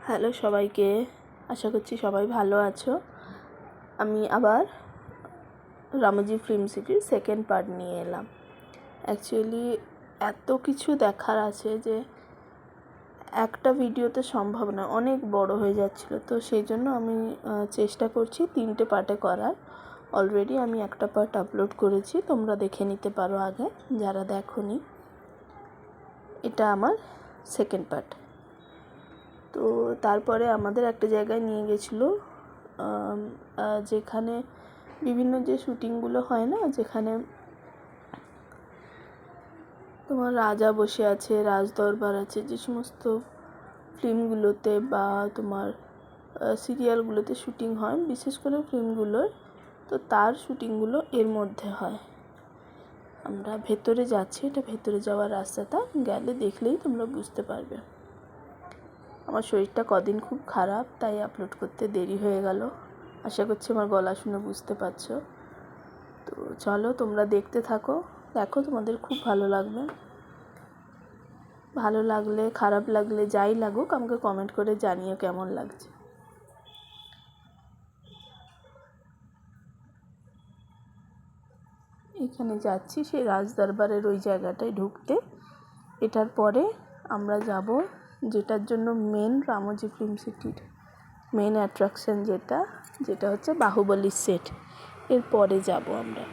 Hello সবাইকে, আশা করছি সবাই ভালো আছো। আমি আবার রামোজি ফিল্ম সিটির সেকেন্ড পার্ট নিয়ে এলাম। অ্যাকচুয়ালি এত কিছু দেখার আছে যে একটা ভিডিওতে সম্ভব না, অনেক বড় হয়ে যাচ্ছিলো। তো সেই জন্য আমি চেষ্টা করছি 3টে পার্টে করার। অলরেডি আমি একটা পার্ট আপলোড করেছি, তোমরা দেখে নিতে পারো আগে যারা দেখোনি। এটা আমার সেকেন্ড পার্ট। তো তারপরে আমাদের একটা জায়গায় নিয়ে গেছিলো, যেখানে বিভিন্ন যে শ্যুটিংগুলো হয় না, যেখানে তোমার রাজা বসে আছে, রাজদরবার আছে, যে সমস্ত ফিল্মগুলোতে বা তোমার সিরিয়ালগুলোতে শ্যুটিং হয়, বিশেষ করে ফিল্মগুলোর, তো তার শ্যুটিংগুলো এর মধ্যে হয়। আমরা ভেতরে যাচ্ছি, এটা ভেতরে যাওয়ার রাস্তাটা, গেলে দেখলেই তোমরা বুঝতে পারবে। আমার শরীরটা কদিন খুব খারাপ, তাই আপলোড করতে দেরি হয়ে গেল। আশা করছি আমার গলা শুনে বুঝতে পারছো। তো চলো তোমরা দেখতে থাকো, দেখো তোমাদের খুব ভালো লাগবে। ভালো লাগলে, খারাপ লাগলে, যাই লাগুক আমাকে কমেন্ট করে জানিও কেমন লাগছে। এখানে যাচ্ছি সেই রাজদরবারের ওই জায়গাটায় ঢুকতে। এটার পরে আমরা যাব যেটার জন্য মেন রামোজি ফিল্ম সিটির মেন অ্যাট্রাকশন, যেটা হচ্ছে বাহুবলী সেট। এর পরে যাব আমরা।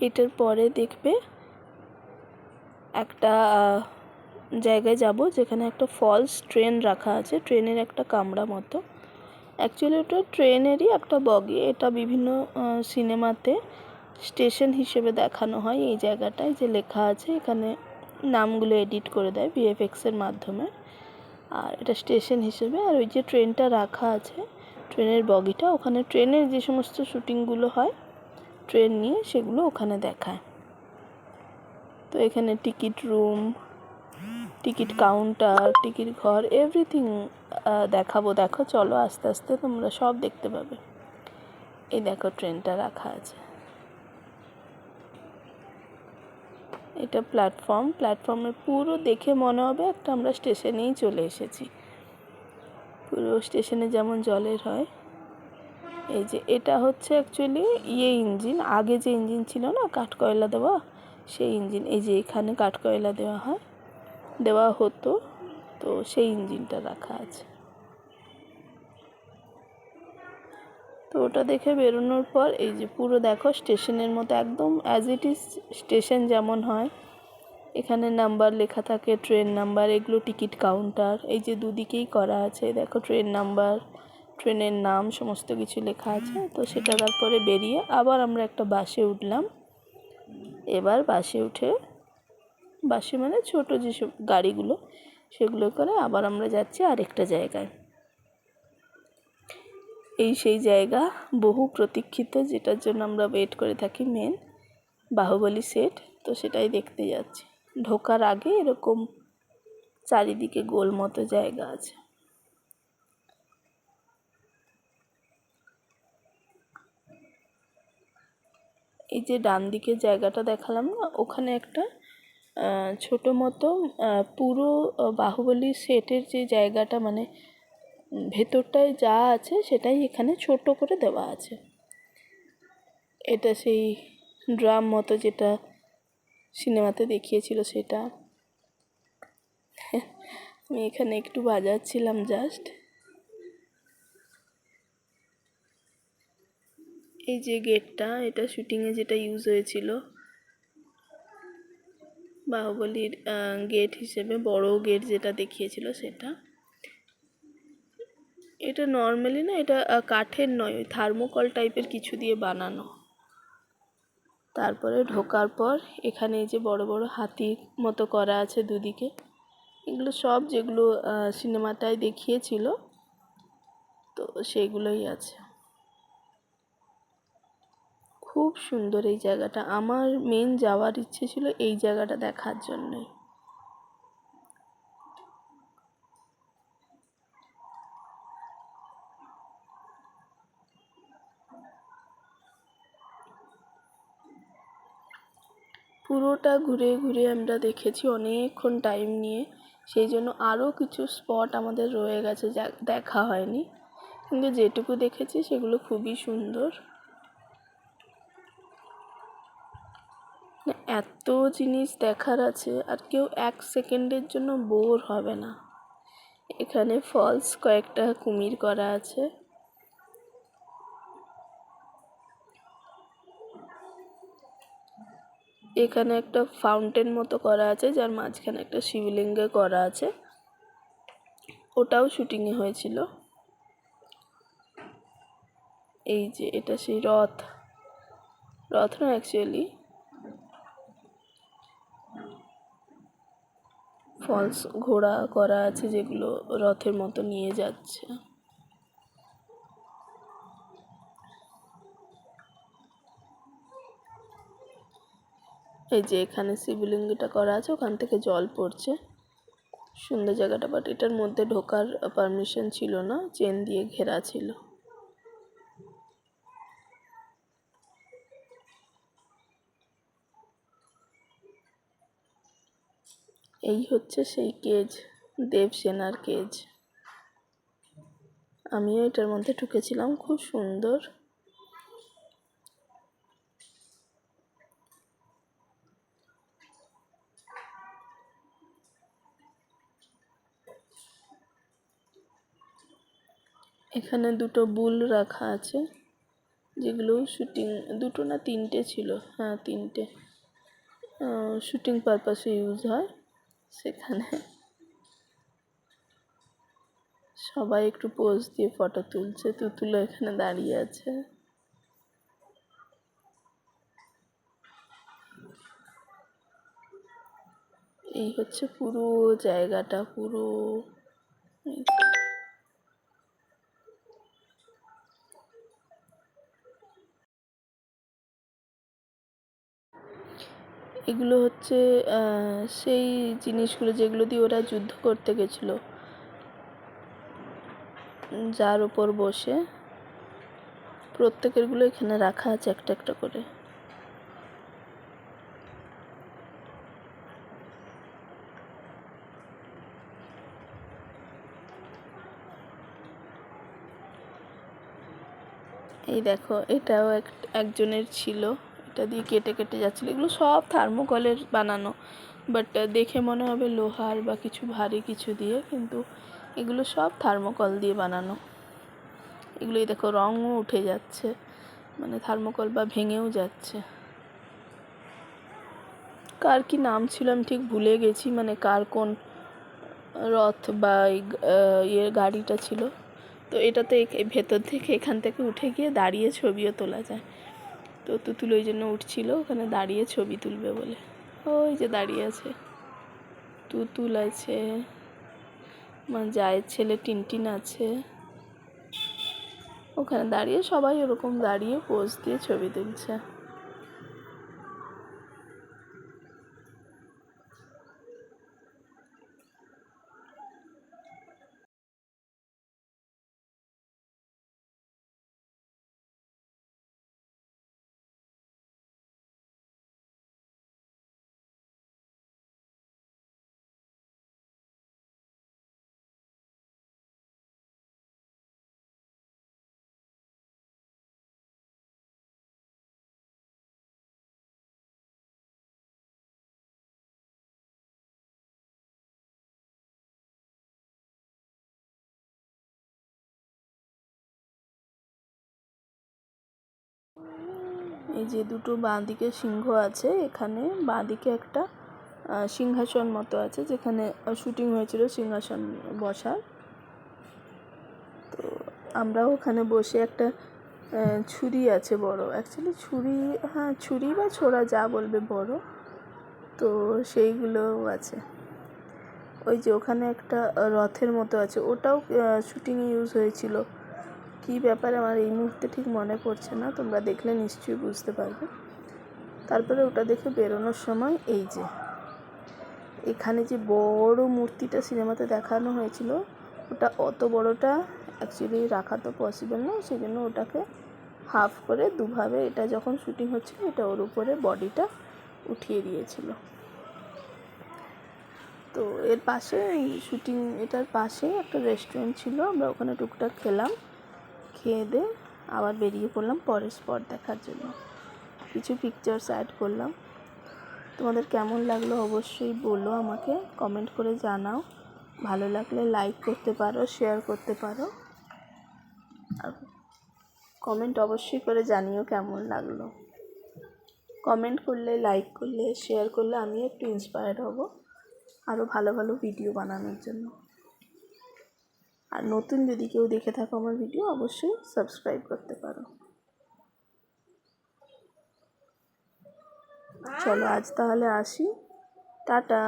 এটার পরে দেখবে একটা জায়গায় যাব যেখানে একটা ফলস ট্রেন রাখা আছে, ট্রেনের একটা কামরা মতো। অ্যাকচুয়ালি ওটা ট্রেনেরই একটা বগি। এটা বিভিন্ন সিনেমাতে স্টেশন হিসেবে দেখানো হয়। এই জায়গাটায় যে লেখা আছে, এখানে নামগুলো এডিট করে দেয় ভিএফএক্সের মাধ্যমে। আর এটা স্টেশন হিসেবে। আর ওই যে ট্রেনটা রাখা আছে, ট্রেনের বগিটা, ওখানে ট্রেনের যে সমস্ত শ্যুটিংগুলো হয় ট্রেন নিয়ে, সেগুলো ওখানে দেখায়। তো এখানে ticket room, ticket counter, ticket ঘর, এভরিথিং দেখাবো। দেখো চলো, আস্তে আস্তে তোমরা সব দেখতে পাবে। এই দেখো ট্রেনটা রাখা আছে। এটা প্ল্যাটফর্মের পুরো দেখে মনে হবে একটা আমরা স্টেশনেই চলে এসেছি। পুরো স্টেশনে যেমন জলের হয়। এই যে এটা হচ্ছে অ্যাকচুয়ালি ইঞ্জিন, আগে যে ইঞ্জিন ছিল না কাঠকয়লা দেওয়া, সেই ইঞ্জিন। এই যে এখানে কাঠকয়লা দেওয়া হতো, তো সেই ইঞ্জিনটা রাখা আছে। তো ওটা দেখে বেরোনোর পর এই যে পুরো দেখো স্টেশনের মতো একদম অ্যাজ ইট ইজ স্টেশন যেমন হয়। এখানে নাম্বার লেখা থাকে, ট্রেন নাম্বার, এগুলো টিকিট কাউন্টার। এই যে দুদিকেই করা আছে, দেখো ট্রেন নাম্বার, ট্রেনের নাম, সমস্ত কিছু লেখা আছে। তো সেটা তারপরে বেরিয়ে আবার আমরা একটা বাসে উঠলাম। এবার বাসে উঠে, বাসে মানে ছোট যেসব গাড়িগুলো, সেগুলো করে আবার আমরা যাচ্ছি আরেকটা জায়গায়। এই সেই জায়গা বহু প্রতীক্ষিত, যেটার জন্য আমরা ওয়েট করে থাকি, মেন বাহুবলী সেট। তো সেটাই দেখতে যাচ্ছি। ঢোকার আগে এরকম চারিদিকে গোল মতো জায়গা আছে। এই যে ডান দিকে জায়গাটা দেখালাম না, ওখানে একটা ছোট মতো পুরো বাহুবলী সেটের যে জায়গাটা, মানে ভেতরটায় যা আছে সেটাই এখানে ছোট করে দেওয়া আছে। এটা সেই ড্রাম মতো যেটা সিনেমাতে দেখিয়েছিল সেটা। আমি এখানে একটু বাজাচ্ছিলাম জাস্ট। এই যে গেটটা, এটা শুটিংয়ে যেটা ইউজ হয়েছিল। বাহুবলীর গেট হিসেবে বড় গেট যেটা দেখিয়েছিল সেটা। এটা নর্মালি না, এটা কাঠের নয়, ওই থার্মোকল টাইপের কিছু দিয়ে বানানো। তারপরে ঢোকার পর এখানে এই যে বড় বড় হাতির মতো করা আছে দুদিকে, এগুলো সব যেগুলো সিনেমাটায় দেখিয়েছিল তো সেগুলোই আছে। খুব সুন্দর এই জায়গাটা, আমার মেন যাওয়ার ইচ্ছে ছিল এই জায়গাটা দেখার জন্যই। পুরোটা ঘুরে ঘুরে আমরা দেখেছি অনেকক্ষণ টাইম নিয়ে, সেই জন্য আরও কিছু স্পট আমাদের রয়ে গেছে যা দেখা হয়নি, কিন্তু যেটুকু দেখেছি সেগুলো খুবই সুন্দর। এত জিনিস দেখার আছে আর কেউ এক সেকেন্ডের জন্য বোর হবে না। এখানে ফলস কয়েকটা কুমির করা আছে। এখানে একটা ফাউন্টেন মতো করা আছে যার মাঝখানে একটা শিবলিঙ্গ করা আছে, ওটাও শুটিংয়ে হয়েছিল। এই যে এটা সেই রথ না, অ্যাকচুয়ালি ফলস ঘোড়া করা আছে যেগুলো রথের মতো নিয়ে যাচ্ছে। এই যে এখানে শিবলিঙ্গটা করা আছে, ওখান থেকে জল পড়ছে, সুন্দর জায়গাটা। বাট এটার মধ্যে ঢোকার পারমিশন ছিল না, চেন দিয়ে ঘেরা ছিল। এই হচ্ছে সেই কেজ, দেবসেনার কেজ। আমিও এটার মধ্যে ঢুকেছিলাম, খুব সুন্দর। এখানে দুটো বুল রাখা আছে যেগুলো শুটিং, দুটো না তিনটে ছিল, হ্যাঁ তিনটে, শুটিং পারপাসে ইউজ হয়। সেখানে সবাই একটু পোজ দিয়ে ফটো তুলছে, তুতুলো এখানে দাঁড়িয়ে আছে। এই হচ্ছে পুরো জায়গাটা, পুরো এগুলো হচ্ছে সেই জিনিসগুলো যেগুলো দিয়ে ওরা যুদ্ধ করতে গেছিলো, যার উপর বসে প্রত্যেকেরগুলো এখানে রাখা আছে একটা একটা করে। এই দেখো এটাও একজনের ছিল, এটা দিয়ে কেটে কেটে যাচ্ছিলো। এগুলো সব থার্মোকলের বানানো, বাট দেখে মনে হবে লোহার বা কিছু ভারী কিছু দিয়ে, কিন্তু এগুলো সব থার্মোকল দিয়ে বানানো। এগুলোই দেখো রঙও উঠে যাচ্ছে, মানে থার্মোকল বা ভেঙেও যাচ্ছে। কার কি নাম ছিল আমি ঠিক ভুলে গেছি, মানে কার কোন রথ বা ইয়ের গাড়িটা ছিল। তো এটাতে ভেতর থেকে এখান থেকে উঠে গিয়ে দাঁড়িয়ে ছবিও তোলা যায়। তো তুতুল ওই জন্য উঠছিল ওখানে দাঁড়িয়ে ছবি তুলবে বলে। ওই যে দাঁড়িয়ে আছে তুতুল, আছে আমার জায়ের ছেলে টিনটিন আছে ওখানে দাঁড়িয়ে, সবাই ওরকম দাঁড়িয়ে পোজ দিয়ে ছবি তুলছে। এই যে দুটো বাঁদিকে সিংহ আছে, এখানে বাঁদিকে একটা সিংহাসন মতো আছে, যেখানে শুটিং হয়েছিল সিংহাসন বসার। তো আমরাও ওখানে বসে একটা ছুরি আছে বড়, অ্যাকচুয়ালি ছুরি, হ্যাঁ ছুরি বা ছোরা যা বলবে বড়, তো সেইগুলোও আছে। ওই যে ওখানে একটা রথের মতো আছে, ওটাও শুটিংয়ে ইউজ হয়েছিল। কী ব্যাপারে আমার এই মুহূর্তে ঠিক মনে পড়ছে না, তোমরা দেখলে নিশ্চয়ই বুঝতে পারবে। তারপরে ওটা দেখে বেরোনোর সময় এই যে এখানে যে বড় মূর্তিটা সিনেমাতে দেখানো হয়েছিল, ওটা অত বড়টা অ্যাকচুয়ালি রাখা তো পসিবল না, সেই জন্য ওটাকে হাফ করে দুভাবে, এটা যখন শুটিং হচ্ছিল এটা ওর উপরে বডিটা উঠিয়ে দিয়েছিল। তো এর পাশে শুটিং, এটার পাশে একটা রেস্টুরেন্ট ছিল, আমরা ওখানে টুকটাক খেলাম, খেয়ে দিয়ে আবার বেরিয়ে পড়লাম পরের স্পট দেখার জন্য। কিছু পিকচার্স অ্যাড করলাম। তোমাদের কেমন লাগলো অবশ্যই বলো, আমাকে কমেন্ট করে জানাও। ভালো লাগলে লাইক করতে পারো, শেয়ার করতে পারো, আর কমেন্ট অবশ্যই করে জানিও কেমন লাগলো। কমেন্ট করলে, লাইক করলে, শেয়ার করলে আমি একটু ইন্সপায়ার্ড হব আরও ভালো ভালো ভিডিও বানানোর জন্য। আর নতুন যদি কেউ দেখে থাকো আমার ভিডিও, অবশ্যই সাবস্ক্রাইব করতে পারো। চলো আজ তাহলে আসি, টাটা।